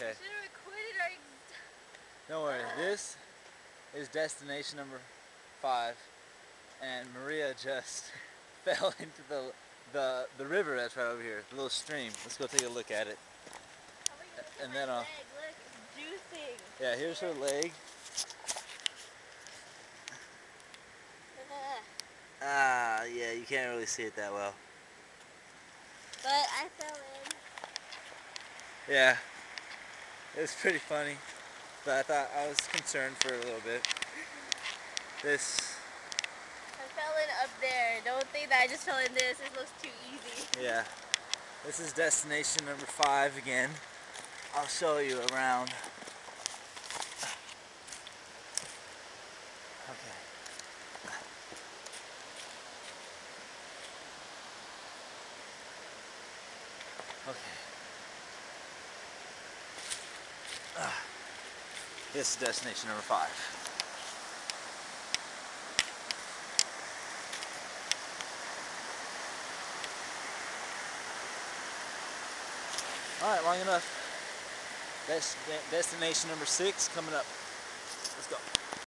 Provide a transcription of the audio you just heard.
Okay. Should have recorded our. Don't worry. This is destination number 5, and Maria just fell into the river that's right over here, the little stream. Let's go take a look at it. How about you look at And my then leg? Look, it's juicing. yeah, here's her leg. Yeah, you can't really see it that well. But I fell in. Yeah, it was pretty funny, but I was concerned for a little bit. This, I fell in up there. Don't think that I just fell in this. This looks too easy. yeah, this is destination number 5 again. I'll show you around. Okay. Okay. This is destination number 5. Alright, long enough. Destination number 6 coming up. Let's go.